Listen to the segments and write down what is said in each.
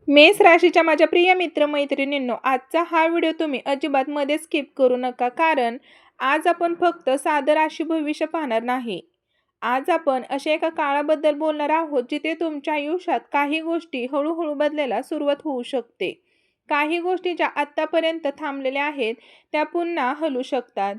मेष राशीच्या माझ्या प्रिय मित्र-मैत्रिणींनो, आजचा हा व्हिडिओ तुम्ही अजिबात मध्ये स्किप करू नका. कारण आज आपण फक्त साधं राशी भविष्य पाहणार नाही. आज आपण अशा एका काळाबद्दल बोलणार आहोत, जिथे तुमच्या आयुष्यात काही गोष्टी हळूहळू बदलायला सुरुवात होऊ शकते. काही गोष्टी ज्या आत्तापर्यंत थांबलेल्या आहेत, त्या पुन्हा हलू शकतात.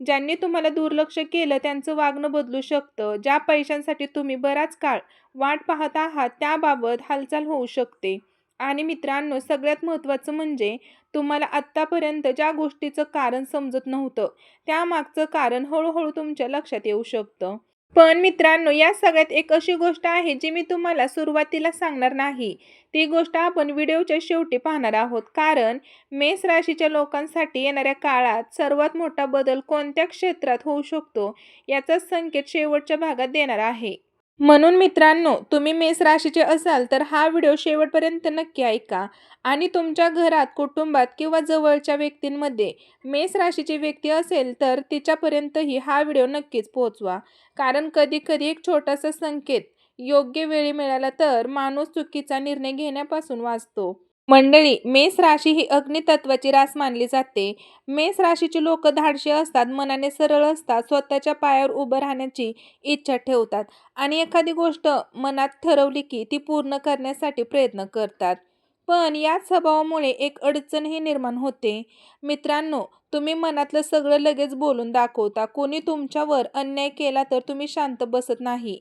ज्यांनी तुम्हाला दुर्लक्ष केलं, त्यांचं वागणं बदलू शकतं. ज्या पैशांसाठी तुम्ही बराच काळ वाट पाहत आहात, त्याबाबत हालचाल होऊ शकते. आणि मित्रांनो, सगळ्यात महत्त्वाचं म्हणजे तुम्हाला आत्तापर्यंत ज्या गोष्टीचं कारण समजत नव्हतं, त्यामागचं कारण हळूहळू तुमच्या लक्षात येऊ शकतं. पण मित्रांनो, या सगळ्यात एक अशी गोष्ट आहे जी मी तुम्हाला सुरुवातीला सांगणार नाही. ती गोष्ट आपण व्हिडिओच्या शेवटी पाहणार आहोत. कारण मेष राशीच्या लोकांसाठी येणाऱ्या काळात सर्वात मोठा बदल कोणत्या क्षेत्रात होऊ शकतो, याचा संकेत शेवटच्या भागात देणार आहे. म्हणून मित्रांनो, तुम्ही मेष राशीचे असाल तर हा व्हिडिओ शेवटपर्यंत नक्की ऐका. आणि तुमच्या घरात, कुटुंबात किंवा जवळच्या व्यक्तींमध्ये मेष राशीची व्यक्ती असेल तर तिच्यापर्यंतही हा व्हिडिओ नक्कीच पोहोचवा. कारण कधी-कधी एक छोटासा संकेत योग्य वेळी मिळाला तर माणूस चुकीचा निर्णय घेण्यापासून वाचतो. मंडळी, मेष राशी ही अग्नितत्वाची रास मानली जाते. मेष राशीची लोक धाडशी असतात, मनाने सरळ असतात, स्वतःच्या पायावर उभं राहण्याची इच्छा ठेवतात आणि एखादी गोष्ट मनात ठरवली की ती पूर्ण करण्यासाठी प्रयत्न करतात. पण याच स्वभावामुळे एक अडचणही निर्माण होते. मित्रांनो, तुम्ही मनातलं सगळं लगेच बोलून दाखवता. कोणी तुमच्यावर अन्याय केला तर तुम्ही शांत बसत नाही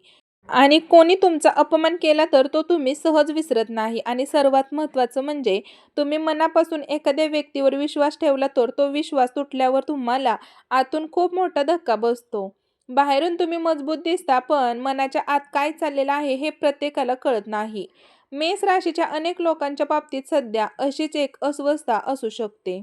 आणि कोणी तुमचा अपमान केला तर तो तुम्ही सहज विसरत नाही. आणि सर्वात महत्त्वाचं म्हणजे तुम्ही मनापासून एखाद्या व्यक्तीवर विश्वास ठेवला तर तो विश्वास तुटल्यावर तुम्हाला आतून खूप मोठा धक्का बसतो. बाहेरून तुम्ही मजबूत दिसता, पण मनाच्या आत काय चाललेलं आहे हे प्रत्येकाला कळत नाही. मेष राशीच्या अनेक लोकांच्या बाबतीत सध्या अशीच एक अस्वस्थता असू शकते.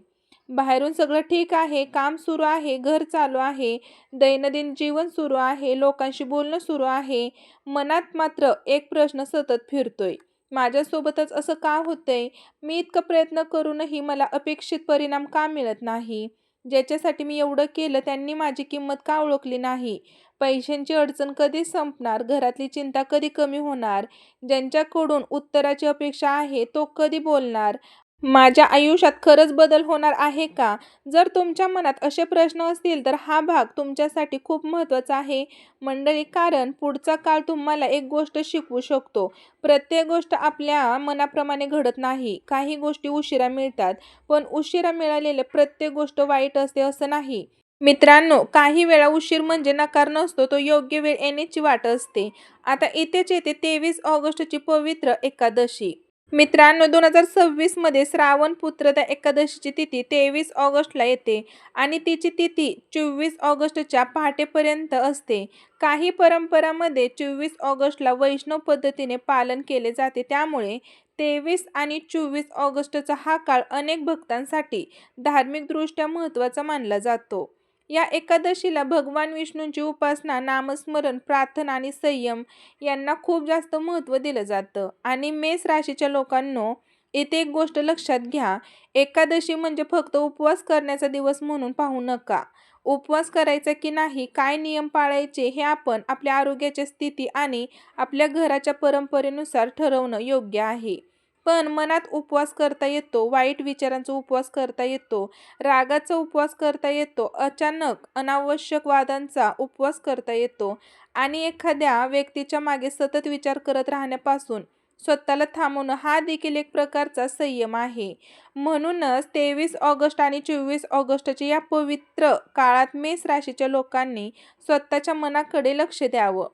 बाहेरून सगळं ठीक आहे, काम सुरू आहे, घर चालू आहे, दैनंदिन जीवन सुरू आहे, लोकांशी बोलणं सुरू आहे. मनात मात्र एक प्रश्न सतत फिरतोय. माझ्यासोबतच असं का होतंय? मी इतकं प्रयत्न करूनही मला अपेक्षित परिणाम का मिळत नाही? ज्याच्यासाठी मी एवढं केलं त्यांनी माझी किंमत का ओळखली नाही? पैशांची अडचण कधी संपणार? घरातली चिंता कधी कमी होणार? ज्यांच्याकडून उत्तराची अपेक्षा आहे तो कधी बोलणार? माझ्या आयुष्यात खरंच बदल होणार आहे का? जर तुमच्या मनात असे प्रश्न असतील तर हा भाग तुमच्यासाठी खूप महत्त्वाचा आहे मंडळी. कारण पुढचा काळ तुम्हाला एक गोष्ट शिकवू शकतो. प्रत्येक गोष्ट आपल्या मनाप्रमाणे घडत नाही. काही गोष्टी उशिरा मिळतात, पण उशिरा मिळालेली प्रत्येक गोष्ट वाईट असते असं नाही. मित्रांनो, काही वेळा उशीर म्हणजे नकार नसतो, तो योग्य वेळ येण्याची वाट असते. आता इथेच येते 23 ऑगस्टची पवित्र एकादशी. मित्रांनो, 2026 मध्ये श्रावण पुत्रदा एकादशीची तिथी 23 ऑगस्टला येते आणि तिची तिथी 24 ऑगस्टच्या पहाटेपर्यंत असते. काही परंपरांमध्ये 24 ऑगस्टला वैष्णव पद्धतीने पालन केले जाते. त्यामुळे 23 आणि 24 ऑगस्टचा हा काळ अनेक भक्तांसाठी धार्मिकदृष्ट्या महत्त्वाचा मानला जातो. या एकादशीला भगवान विष्णूंची उपासना, नामस्मरण, प्रार्थना आणि संयम यांना खूप जास्त महत्त्व दिलं जातं. आणि मेष राशीच्या लोकांनो, इथे एक गोष्ट लक्षात घ्या. एकादशी म्हणजे फक्त उपवास करण्याचा दिवस म्हणून पाहू नका. उपवास करायचा की नाही, काय नियम पाळायचे हे आपण आपल्या आरोग्याची स्थिती आणि आपल्या घराच्या परंपरेनुसार ठरवणं योग्य आहे. पण मनात उपवास करता येतो, वाईट विचारांचा उपवास करता येतो, रागाचा उपवास करता येतो, अचानक अनावश्यक वादांचा उपवास करता येतो आणि एखाद्या व्यक्तीच्या मागे सतत विचार करत राहण्यापासून स्वतःला थांबवणं हा देखील एक प्रकारचा संयम आहे. म्हणूनच 23 ऑगस्ट आणि 24 ऑगस्टच्या या पवित्र काळात मेष राशीच्या लोकांनी स्वतःच्या मनाकडे लक्ष द्यावं.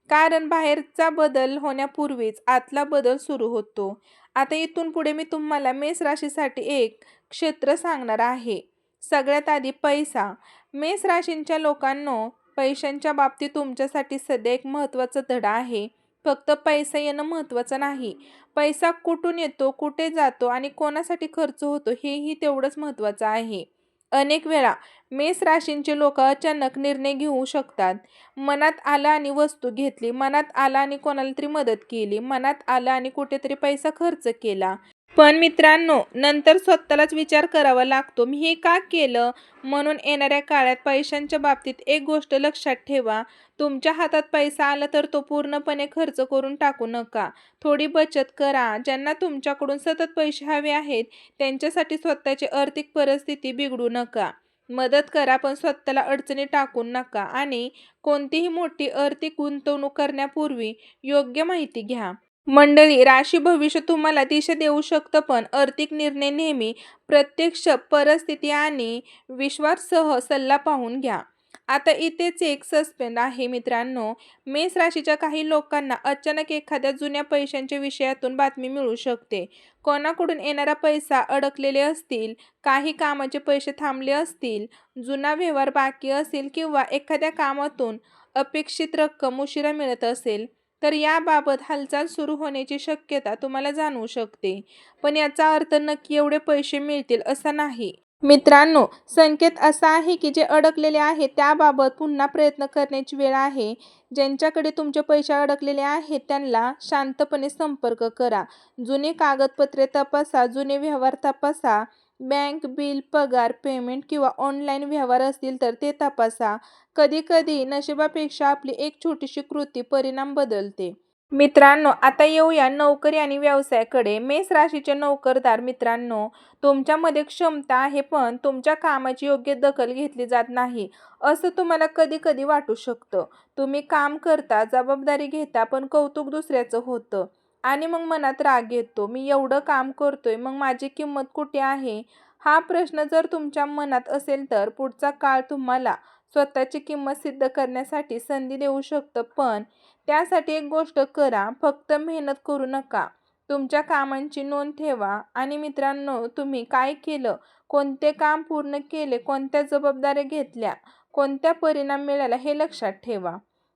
कारण बाहेरचा बदल होण्यापूर्वीच आतला बदल सुरू होतो. आता इथून पुढे मी तुम्हाला मेष राशीसाठी एक क्षेत्र सांगणार आहे. सगळ्यात आधी पैसा. मेष राशींच्या लोकांनो, पैशांच्या बाबतीत तुमच्यासाठी सध्या एक महत्त्वाचा धडा आहे. फक्त पैसा येणं महत्त्वाचं नाही, पैसा कुठून येतो, कुठे जातो आणि कोणासाठी खर्च होतो हेही तेवढंच महत्त्वाचं आहे. अनेक वेळा मेष राशींचे लोक अचानक निर्णय घेऊ शकतात. मनात आलं आणि वस्तू घेतली, मनात आलं आणि कोणाला तरी मदत केली, मनात आलं आणि कुठेतरी पैसा खर्च केला. पण मित्रांनो, नंतर स्वतःलाच विचार करावा लागतो, मी हे का केलं? म्हणून येणाऱ्या काळात पैशांच्या बाबतीत एक गोष्ट लक्षात ठेवा, तुमच्या हातात पैसा आला तर तो पूर्णपणे खर्च करून टाकू नका. थोडी बचत करा. ज्यांना तुमच्याकडून सतत पैसे हवे आहेत, त्यांच्यासाठी स्वतःची आर्थिक परिस्थिती बिघडू नका. मदत करा, पण स्वतःला अडचणीत टाकू नका आणि कोणतीही मोठी आर्थिक गुंतवणूक करण्यापूर्वी योग्य माहिती घ्या. मंडळी, राशी भविष्य तुम्हाला दिशा देऊ शकतं, पण आर्थिक निर्णय नेहमी प्रत्यक्ष परिस्थिती आणि विश्वासासह सल्ला पाहून घ्या. आता इथेच एक सस्पेंस आहे मित्रांनो. मेष राशीच्या काही लोकांना अचानक एखाद्या जुन्या पैशांच्या विषयातून बातमी मिळू शकते. कोणाकडून येणारा पैसा अडकलेले असतील, काही कामाचे पैसे थांबले असतील, जुना व्यवहार बाकी असेल किंवा एखाद्या कामातून अपेक्षित रक्कम उशिरा मिळत असेल, तर याबाबत हालचाल सुरू होण्याची शक्यता तुम्हाला जाणवू शकते. पण याचा अर्थ नक्की एवढे पैसे मिळतील असा नाही. मित्रांनो, संकेत असा आहे की जे अडकलेले आहे त्याबाबत पुन्हा प्रयत्न करण्याची वेळ आहे. ज्यांच्याकडे तुमचे पैसे अडकलेले आहेत त्यांना शांतपणे संपर्क करा. जुनी कागदपत्रे तपासा, जुने व्यवहार तपासा, बँक बिल, पगार, पेमेंट किंवा ऑनलाईन व्यवहार असतील तर ते तपासा. कधीकधी नशिबापेक्षा आपली एक छोटीशी कृती परिणाम बदलते. मित्रांनो, आता येऊया नोकरी आणि व्यवसायाकडे. मेष राशीचे नोकरदार मित्रांनो, तुमच्यामध्ये क्षमता आहे, पण तुमच्या कामाची योग्य दखल घेतली जात नाही, असं तुम्हाला कधी कधी वाटू शकतं. तुम्ही काम करता, जबाबदारी घेता, पण कौतुक दुसऱ्याचं होतं आणि मग मनात राग येतो. मी एवढं काम करतोय, मग माझी किंमत कुठे आहे? हा प्रश्न जर तुमच्या मनात असेल तर पुढचा काळ तुम्हाला स्वतःची किंमत सिद्ध करण्यासाठी संधी देऊ शकतं. पण त्यासाठी एक गोष्ट करा, फक्त मेहनत करू नका. तुमच्या कामांची नोंद ठेवा आणि मित्रांनो, तुम्ही काय केलं, कोणते काम पूर्ण केले, कोणत्या जबाबदाऱ्या घेतल्या, कोणत्या परिणाम मिळाला हे लक्षात ठेवा.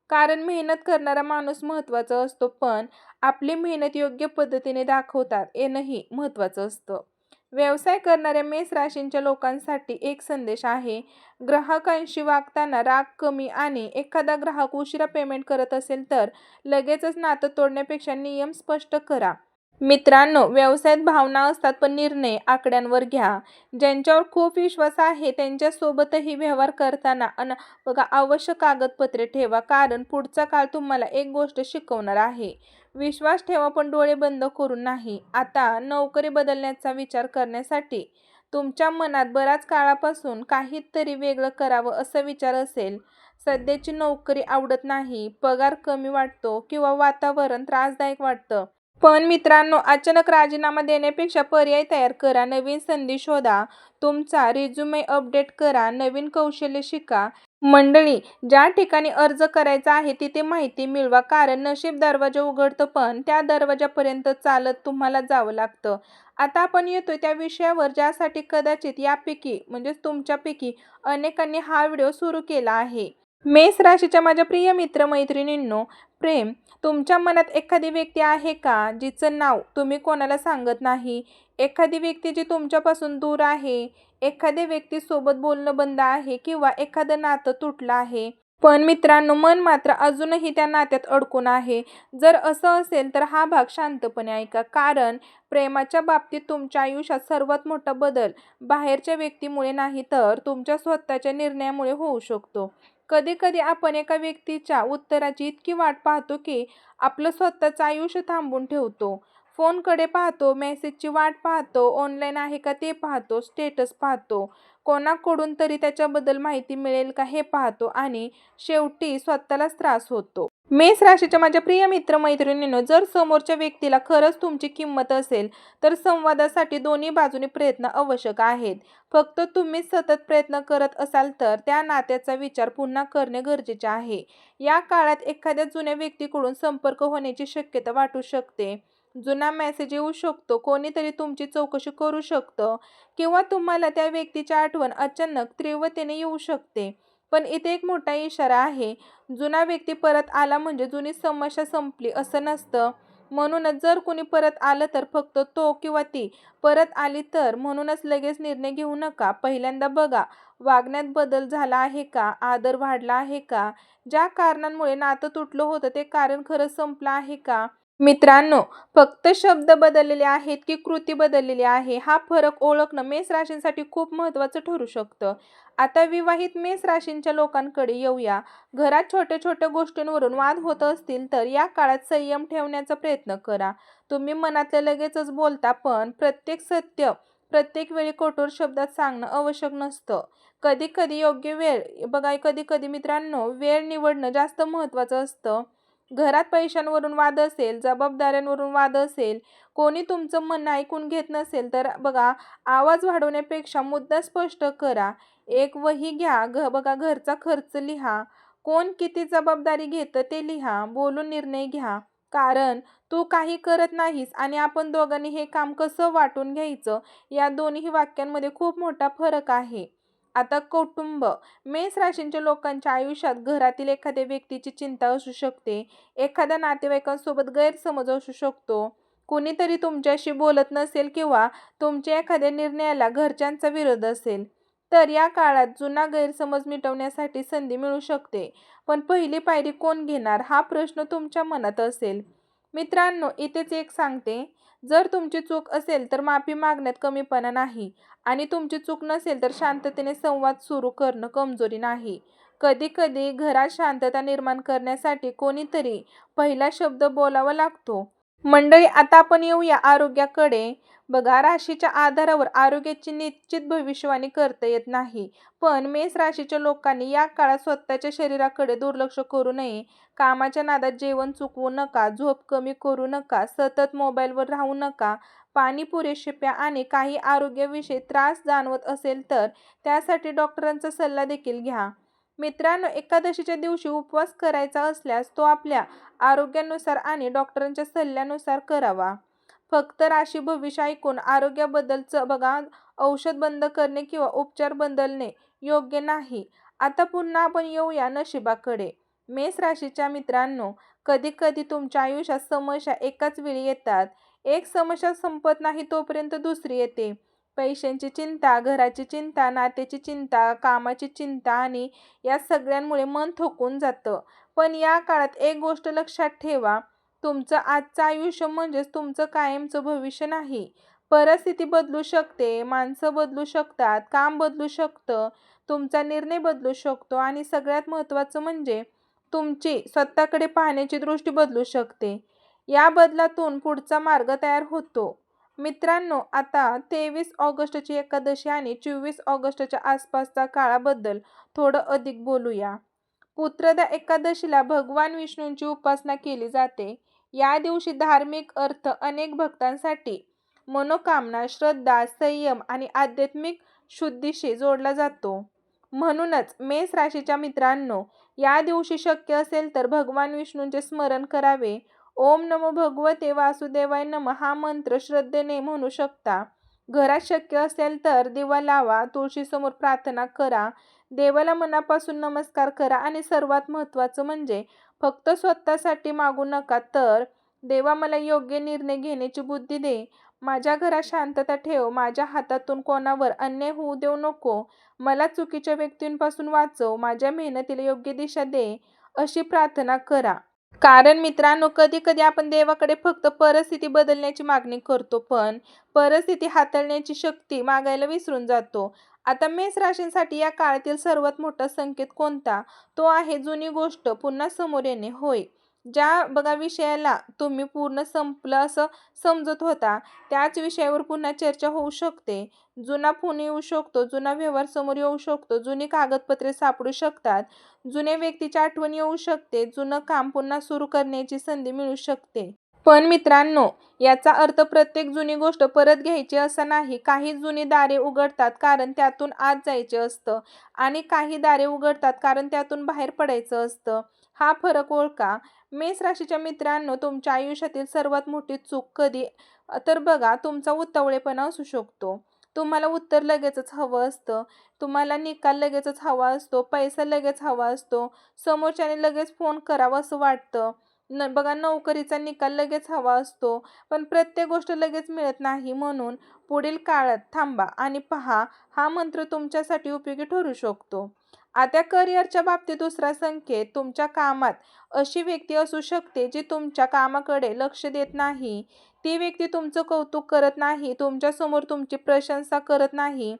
कारण मेहनत करणारा माणूस महत्त्वाचा असतो, पण आपली मेहनत योग्य पद्धतीने दाखवतात येणंही महत्त्वाचं असतं. व्यवसाय करणाऱ्या मेष राशींच्या लोकांसाठी एक संदेश आहे. ग्राहकांशी वागताना राग कमी आणि एखादा ग्राहक उशिरा पेमेंट करत असेल तर लगेचच नातं तोडण्यापेक्षा नियम स्पष्ट करा. मित्रांनो, व्यवसायात भावना असतात, पण निर्णय आकड्यांवर घ्या. ज्यांच्यावर खूप विश्वास आहे त्यांच्यासोबतही व्यवहार करताना बघा, आवश्यक कागदपत्रे ठेवा, कारण पुढचा काळ तुम्हाला एक गोष्ट शिकवणार आहे. विश्वास ठेवा, पण डोळे बंद करून नाही. आता नोकरी बदलण्याचा विचार करण्यासाठी तुमच्या मनात बऱ्याच काळापासून काहीतरी वेगळं करावं असा विचार असेल. सध्याची नोकरी आवडत नाही, पगार कमी वाटतो किंवा वातावरण त्रासदायक वाटतं. पण मित्रांनो, अचानक राजीनामा देण्यापेक्षा पर्याय तयार करा. नवीन संधी शोधा, तुमचा रिझ्युमे अपडेट करा, नवीन कौशल्य शिका. मंडळी, ज्या ठिकाणी अर्ज करायचा आहे तिथे माहिती मिळवा, कारण नशीब दरवाजा उघडतं, पण त्या दरवाजापर्यंत चालत तुम्हाला जावं लागतं. आता आपण येतोय त्या विषयावर ज्यासाठी कदाचित यापैकी तुमच्यापैकी अनेकांनी हा व्हिडिओ सुरू केला आहे. मेष राशीच्या माझ्या प्रिय मित्रमैत्रिणींनो, प्रेम. तुमच्या मनात एखादी व्यक्ती आहे का जिचं नाव तुम्ही कोणाला सांगत नाही? एखादी व्यक्ती जी तुमच्यापासून दूर आहे, एखाद्या व्यक्तीसोबत बोलणं बंद आहे किंवा एखादं नातं तुटलं आहे. पण मित्रांनो, मन मात्र अजूनही त्या नात्यात अडकून आहे. जर असं असेल तर हा भाग शांतपणे ऐका, कारण प्रेमाच्या बाबतीत तुमच्या आयुष्यात सर्वात मोठा बदल बाहेरच्या व्यक्तीमुळे नाही तर तुमच्या स्वतःच्या निर्णयामुळे होऊ शकतो. कधी-कधी आपण एका व्यक्तीच्या उत्तराची इतकी वाट पाहतो की आपलं स्वतःचं आयुष्य थांबवून ठेवतो. फोनकडे पाहतो, मेसेजची वाट पाहतो, ऑनलाईन आहे का ते पाहतो, स्टेटस पाहतो, कोणाकडून तरी त्याच्याबद्दल माहिती मिळेल का हे पाहतो आणि शेवटी स्वतःलाच त्रास होतो. मेष राशीच्या माझ्या प्रिय मित्रमैत्रिणींनो, जर समोरच्या व्यक्तीला खरंच तुमची किंमत असेल तर संवादासाठी दोन्ही बाजूनी प्रयत्न आवश्यक आहेत. फक्त तुम्हीच सतत प्रयत्न करत असाल तर त्या नात्याचा विचार पुन्हा करणे गरजेचे आहे. या काळात एखाद्या जुन्या व्यक्तीकडून संपर्क होण्याची शक्यता वाटू शकते. जुना मेसेज येऊ शकतो, कोणीतरी तुमची चौकशी करू शकतं किंवा तुम्हाला त्या व्यक्तीची आठवण अचानक तीव्रतेने येऊ शकते. पण इथे एक मोठा इशारा आहे. जुना व्यक्ती परत आला म्हणजे जुनी समस्या संपली असं नसतं. म्हणूनच जर कोणी परत आलं तर फक्त तो किंवा ती परत आली तर म्हणूनच लगेच निर्णय घेऊ नका. पहिल्यांदा बघा, वागण्यात बदल झाला आहे का, आदर वाढला आहे का, ज्या कारणांमुळे नातं तुटलं होतं ते कारण खरंच संपलं आहे का. मित्रांनो, फक्त शब्द बदललेले आहेत की कृती बदललेली आहे, हा फरक ओळखणं मेष राशींसाठी खूप महत्त्वाचं ठरू शकतं. आता विवाहित मेष राशींच्या लोकांकडे येऊया. घरात छोट्या छोट्या गोष्टींवरून वाद होत असतील तर या काळात संयम ठेवण्याचा प्रयत्न करा. तुम्ही मनातलं लगेचच बोलता, पण प्रत्येक सत्य प्रत्येक वेळी कठोर शब्दात सांगणं आवश्यक नसतं. कधी कधी योग्य वेळ बघा, कधी कधी मित्रांनो वेळ निवडणं जास्त महत्त्वाचं असतं. घरात पैशांवरून वाद असेल, जबाबदाऱ्यांवरून वाद असेल, कोणी तुमचं म्हणणं ऐकून घेत नसेल तर बघा, आवाज वाढवण्यापेक्षा मुद्दा स्पष्ट करा. एक वही घ्या, बघा घरचा खर्च लिहा, कोण किती जबाबदारी घेतं ते लिहा, बोलून निर्णय घ्या. कारण तू काही करत नाहीस आणि आपण दोघांनी हे काम कसं वाटून घ्यायचं, या दोन्ही वाक्यांमध्ये खूप मोठा फरक आहे. आता कौटुंब. मेष राशींच्या लोकांच्या आयुष्यात घरातील एखाद्या व्यक्तीची चिंता असू शकते, एखाद्या नातेवाईकांसोबत गैरसमज असू शकतो, कुणीतरी तुमच्याशी बोलत नसेल किंवा तुमच्या एखाद्या निर्णयाला घरच्यांचा विरोध असेल. तर या काळात जुना गैरसमज मिटवण्यासाठी संधी मिळू शकते. पण पहिली पायरी कोण घेणार हा प्रश्न तुमच्या मनात असेल. मित्रांनो, इथेच एक सांगते, जर तुमची चूक असेल तर माफी मागण्यात कमीपणा नाही आणि तुमची चूक नसेल तर शांततेने संवाद सुरू करणं कमजोरी नाही. कधी-कधी घरात शांतता निर्माण करण्यासाठी कोणीतरी पहिला शब्द बोलावा लागतो. मंडळी, आता आपण येऊया आरोग्याकडे. बघा, राशीच्या आधारावर आरोग्याची निश्चित भविष्यवाणी करता येत नाही. पण मेष राशीच्या लोकांनी या काळात स्वतःच्या शरीराकडे दुर्लक्ष करू नये. कामाच्या नादात जेवण चुकवू नका, झोप कमी करू नका, सतत मोबाईलवर राहू नका, पाणी पुरेसे प्या आणि काही आरोग्याविषयी त्रास जाणवत असेल तर त्यासाठी डॉक्टरांचा सल्ला देखील घ्या. मित्रांनो, एकादशीच्या दिवशी उपवास करायचा असल्यास तो आपल्या आरोग्यानुसार आणि डॉक्टरांच्या सल्ल्यानुसार करावा. फक्त राशी भविष्य ऐकून आरोग्याबद्दलचं बघा, औषध बंद करणे किंवा उपचार बदलणे योग्य नाही. आता पुन्हा आपण येऊया नशिबाकडे. मेष राशीच्या मित्रांनो, कधी कधी तुमच्या आयुष्यात समस्या एकाच वेळी येतात. एक समस्या संपत नाही तोपर्यंत दुसरी येते. पैशांची चिंता, घराची चिंता, नात्याची चिंता, कामाची चिंता आणि या सगळ्यांमुळे मन थकून जातं. पण या काळात एक गोष्ट लक्षात ठेवा, तुमचं आजचं आयुष्य म्हणजेच तुमचं कायमचं भविष्य नाही. परिस्थिती बदलू शकते, माणसं बदलू शकतात, काम बदलू शकतं, तुमचा निर्णय बदलू शकतो आणि सगळ्यात महत्त्वाचं म्हणजे तुमची स्वतःकडे पाहण्याची दृष्टी बदलू शकते. या बदलातून पुढचा मार्ग तयार होतो. मित्रांनो, आता 23 ऑगस्टची एकादशी आणि 24 ऑगस्टच्या आसपासच्या काळाबद्दल थोडं अधिक बोलूया. पुत्रदा एकादशीला भगवान विष्णूंची उपासना केली जाते. या दिवशी धार्मिक अर्थ अनेक भक्तांसाठी मनोकामना, श्रद्धा, संयम आणि आध्यात्मिक शुद्धीशी जोडला जातो. म्हणूनच मेष राशीच्या मित्रांनो, या दिवशी शक्य असेल तर भगवान विष्णूंचे स्मरण करावे. ओम नमो भगवते वासुदेवाय नमः हा मंत्र श्रद्धेने म्हणू शकता. घरात शक्य असेल तर दिवा लावा, तुळशीसमोर प्रार्थना करा, देवाला मनापासून नमस्कार करा आणि सर्वात महत्त्वाचं म्हणजे फक्त स्वतःसाठी मागू नका, तर देवा मला योग्य निर्णय घेण्याची बुद्धी दे, माझ्या घरात शांतता ठेव, माझ्या हातातून कोणावर अन्याय होऊ देऊ नको, मला चुकीच्या व्यक्तींपासून वाचव, माझ्या मेहनतीला योग्य दिशा दे, अशी प्रार्थना करा. कारण मित्रांनो, कधी कधी आपण देवाकडे फक्त परिस्थिती बदलण्याची मागणी करतो, पण परिस्थिती हाताळण्याची शक्ती मागायला विसरून जातो. आता मेष राशींसाठी या काळातील सर्वात मोठा संकेत कोणता? तो आहे जुनी गोष्ट पुन्हा समोर येणे. होय, ज्या बघा विषयाला तुम्ही पूर्ण संपलं असं समजत होता, त्याच विषयावर पुन्हा चर्चा होऊ शकते. जुना फोन येऊ शकतो, जुना व्यवहार समोर येऊ शकतो, जुनी कागदपत्रे सापडू शकतात, जुन्या व्यक्तीची आठवण येऊ शकते, जुनं काम पुन्हा सुरू करण्याची संधी मिळू शकते. पण मित्रांनो, याचा अर्थ प्रत्येक जुनी गोष्ट परत घ्यायची असं नाही. काही जुनी दारे उघडतात कारण त्यातून आत जायचे असतं आणि काही दारे उघडतात कारण त्यातून बाहेर पडायचं असतं. हा फरक ओळखा. मेष राशीच्या मित्रांनो, तुमच्या आयुष्यातील सर्वात मोठी चूक कधी तर बघा, तुमचा उतावळेपणा असू शकतो. तुम्हाला उत्तर लगेचच हवं असतं, तुम्हाला निकाल लगेचच हवा असतो, पैसा लगेच हवा असतो, समोरच्याने लगेच फोन करावा असं वाटतं. बघा, नोकरीचा निकाल लगेच हवा असतो, पण प्रत्येक गोष्ट लगेच मिळत नाही. म्हणून पुढील काळात थांबा आणि पहा, हा मंत्र तुमच्यासाठी उपयोगी ठरू शकतो. आता करिअरच्या बाबतीत दुसरा संकेत, तुमच्या कामात अशी व्यक्ती असू शकते जी तुमच्या कामाकडे लक्ष देत नाही. ती व्यक्ती तुमचं कौतुक करत नाही, तुमच्यासमोर तुमची प्रशंसा करत नाही,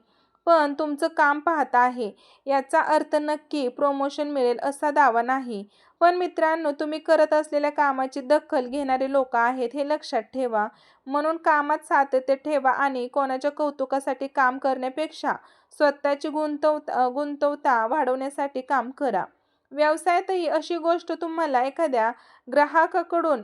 पण तुमचं काम पाहत आहे. याचा अर्थ नक्की प्रमोशन मिळेल असा दावा नाही. पण मित्रांनो, तुम्ही करत असलेल्या कामाची दखल घेणारे लोक आहेत हे लक्षात ठेवा. म्हणून कामात सातत्य ठेवा आणि कोणाच्या कौतुकासाठी काम करण्यापेक्षा स्वतःची गुंतवता वाढवण्यासाठी काम करा. व्यवसायातही अशी गोष्ट, तुम्हाला एखाद्या ग्राहकाकडून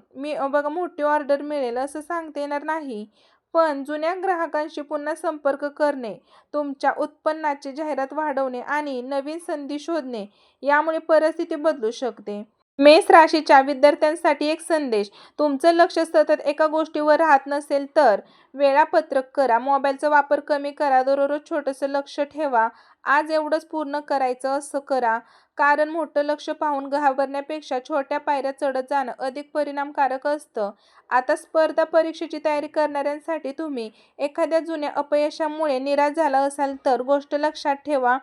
बघा मोठी ऑर्डर मिळेल असं सांगता येणार नाही. पण जुन्या ग्राहकांशी पुन्हा संपर्क करणे, तुमच्या उत्पन्नाची जाहिरात वाढवणे आणि नवीन संधी शोधणे यामुळे परिस्थिती बदलू शकते. मेष राशीच्या विद्यार्थ्यांसाठी एक संदेश, तुमचं लक्ष सतत एका गोष्टीवर राहत नसेल तर वेळापत्रक करा. मोबाईलचा वापर कमी करा. दररोज छोटंसं लक्ष ठेवा. आज एवढंच पूर्ण करायचं असं करा. कारण मोठं लक्ष पाहून घाबरण्यापेक्षा छोट्या पायऱ्या चढत जाणं अधिक परिणामकारक असतं. आता स्पर्धा परीक्षेची तयारी करणाऱ्यांसाठी, तुम्ही एखाद्या जुन्या अपयशामुळे निराश झाला असाल तर गोष्ट लक्षात ठेवा.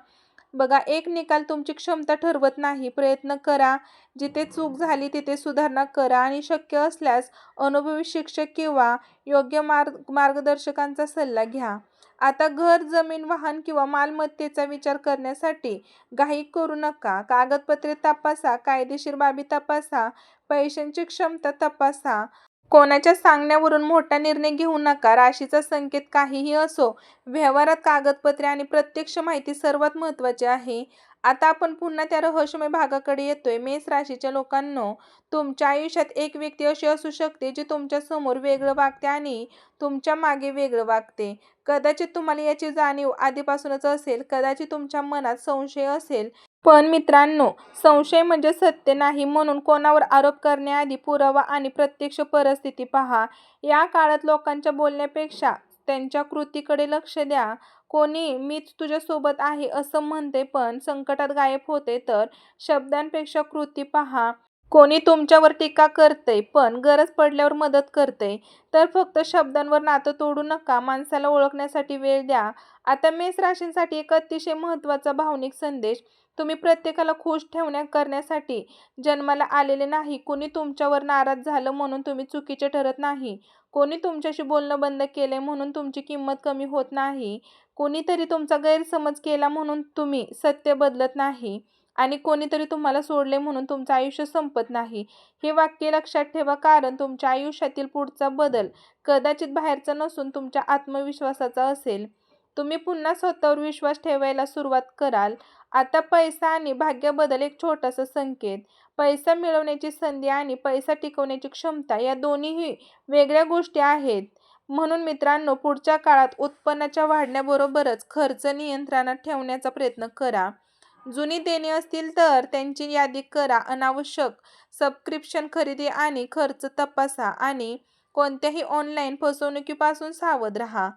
बघा, एक निकाल तुमची क्षमता ठरवत नाही. प्रयत्न करा, जिथे चूक झाली तिथे सुधारणा करा आणि शक्य असल्यास अनुभवी शिक्षक किंवा योग्य मार्गदर्शकांचा सल्ला घ्या. आता घर, जमीन, वाहन किंवा मालमत्तेचा विचार करण्यासाठी घाई करू नका. कागदपत्रे तपासा, कायदेशीर बाबी तपासा, पैशांची क्षमता तपासा. कोणाच्या सांगण्यावरून मोठा निर्णय घेऊ नका. राशीचा संकेत काहीही असो, व्यवहारात कागदपत्रे आणि प्रत्यक्ष माहिती सर्वात महत्त्वाची आहे. आता आपण पुन्हा त्या रहस्यमय भागाकडे येतोय. मेष राशीच्या लोकांनो, तुमच्या आयुष्यात एक व्यक्ती अशी असू शकते जी तुमच्या समोर वेगळं वागते आणि तुमच्या मागे वेगळं वागते. कदाचित तुम्हाला याची जाणीव आधीपासूनच असेल, कदाचित तुमच्या मनात संशय असेल. पण मित्रांनो, संशय म्हणजे सत्य नाही, म्हणून कोणावर आरोप करण्याआधी पुरावा आणि प्रत्यक्ष परिस्थिती पहा. या काळात लोकांच्या बोलण्यापेक्षा त्यांच्या कृतीकडे लक्ष द्या. कोणी "मीच तुझ्यासोबत आहे" असं म्हणते पण संकटात गायब होते, तर शब्दांपेक्षा कृती पहा. कोणी तुमच्यावर टीका करतंय पण गरज पडल्यावर मदत करतंय, तर फक्त शब्दांवर नातं तोडू नका. माणसाला ओळखण्यासाठी वेळ द्या. आता मेष राशींसाठी एक अतिशय महत्त्वाचा भावनिक संदेश, तुम्ही प्रत्येकाला खुश करण्यासाठी जन्माला आलेले नाही. कोणी तुमच्यावर नाराज झालं म्हणून तुम्ही चुकीचे ठरत नाही. कोणी तुमच्याशी बोलणं बंद केलंय म्हणून तुमची किंमत कमी होत नाही. कोणीतरी तुमचा गैरसमज केला म्हणून तुम्ही सत्य बदलत नाही. आणि कोणीतरी तुम्हाला सोडले म्हणून तुमचं आयुष्य संपत नाही. हे वाक्य लक्षात ठेवा, कारण तुमच्या आयुष्यातील पुढचा बदल कदाचित बाहेरचा नसून तुमच्या आत्मविश्वासाचा असेल. तुम्ही पुन्हा स्वतःवर विश्वास ठेवायला सुरुवात कराल. आता पैसा आणि भाग्याबद्दल एक छोटासा संकेत, पैसा मिळवण्याची संधी आणि पैसा टिकवण्याची क्षमता या दोन्हीही वेगळ्या गोष्टी आहेत. म्हणून मित्रांनो, पुढच्या काळात उत्पन्नाच्या वाढण्याबरोबरच खर्च नियंत्रणात ठेवण्याचा प्रयत्न करा. जुनी देणी असतील तर त्यांची यादी करा. अनावश्यक सबस्क्रिप्शन खरेदी आणि खर्च तपासा आणि कोणत्याही ऑनलाईन फसवणुकीपासून सावध राहा.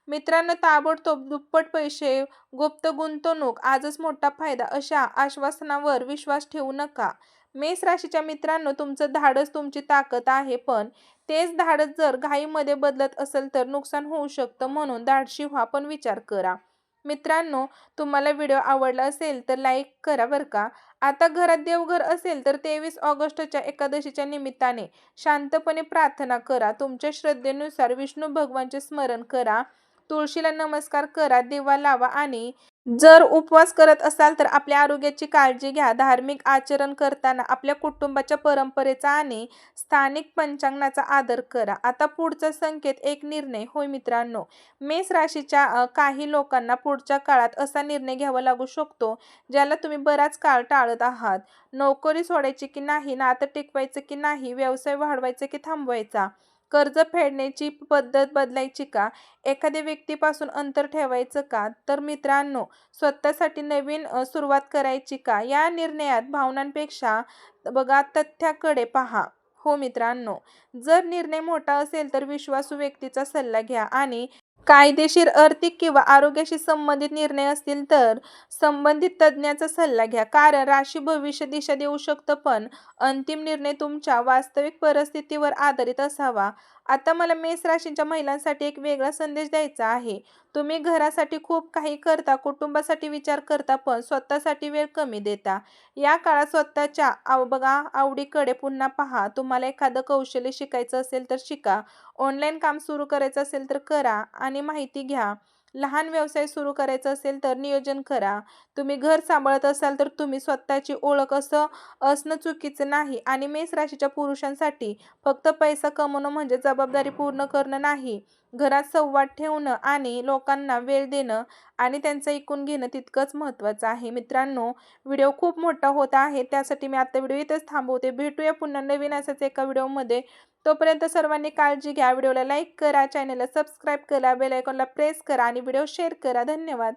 मित्रांनो, ताबडतोब दुप्पट पैसे, गुप्त गुंतवणूक, आजच मोठा फायदा अशा आश्वासनावर विश्वास ठेवू नका. मेष राशीच्या मित्रांनो, तुमचं धाडस तुमची ताकद आहे, पण तेच धाडस जर घाईमध्ये बदलत असेल तर नुकसान होऊ शकतं. म्हणून धाडसी व्हा, पण विचार करा. मित्रांनो, तुम्हाला व्हिडिओ आवडला असेल तर लाईक करा बरं का. आता घरात देवघर असेल तर 23 ऑगस्टच्या एकादशीच्या निमित्ताने शांतपणे प्रार्थना करा. तुमच्या श्रद्धेनुसार विष्णू भगवानचे स्मरण करा, तुळशीला नमस्कार करा, दिवा लावा आणि जर उपवास करत असाल तर आपल्या आरोग्याची काळजी घ्या. धार्मिक आचरण करताना आपल्या कुटुंबाच्या परंपरेचा आणि स्थानिक पंचांगाचा आदर करा. आता पुढचा संकेत, एक निर्णय. होय मित्रांनो, मेष राशीच्या काही लोकांना पुढच्या काळात असा निर्णय घ्यावा लागू शकतो ज्याला तुम्ही बराच काळ टाळत आहात. नोकरी सोडायची की नाही, नातं टिकवायचं की नाही, व्यवसाय वाढवायचा की थांबवायचा, कर्ज फेडण्याची पद्धत बदलायची का, एखाद्या व्यक्तीपासून अंतर ठेवायचं का, तर मित्रांनो, स्वतःसाठी नवीन सुरुवात करायची का, या निर्णयात भावनांपेक्षा बघा तथ्याकडे पहा. हो मित्रांनो, जर निर्णय मोठा असेल तर विश्वासू व्यक्तीचा सल्ला घ्या आणि कायदेशीर, आर्थिक किंवा आरोग्याशी संबंधित निर्णय असतील तर संबंधित तज्ज्ञाचा सल्ला घ्या. कारण राशी भविष्य दिशा देऊ शकतं, पण अंतिम निर्णय तुमच्या वास्तविक परिस्थितीवर आधारित असावा. आता मला मेष राशीच्या महिलांसाठी एक वेगळा संदेश द्यायचा आहे. तुम्ही घरासाठी खूप काही करता, कुटुंबासाठी विचार करता, पण स्वतःसाठी वेळ कमी देता. या काळात स्वतःच्या बघा आवडीकडे पुन्हा पहा. तुम्हाला एखादं कौशल्य शिकायचं असेल तर शिका. ऑनलाईन काम सुरू करायचं असेल तर करा आणि माहिती घ्या. लहान व्यवसाय सुरू करायचा असेल तर नियोजन करा. तुम्ही घर सांभाळत असाल तर तुम्ही स्वतःची ओळख असणं चुकीचं नाही. आणि मेष राशीच्या पुरुषांसाठी फक्त पैसा कमवणं म्हणजे जबाबदारी पूर्ण करणं नाही. घरात संवाद ठेवणं आणि लोकांना वेळ देणं आणि त्यांचं ऐकून घेणं तितकंच महत्त्वाचं आहे. मित्रांनो, व्हिडिओ खूप मोठा होत आहे, त्यासाठी मी आता व्हिडिओ इथेच थांबवते. भेटूया पुन्हा नवीन अशाच एका व्हिडिओमध्ये. तोपर्यंत सर्वांनी काळजी घ्या. व्हिडिओला लाईक करा, चॅनलला सबस्क्राईब करा, बेल आयकॉनला प्रेस करा आणि व्हिडिओ शेअर करा. धन्यवाद.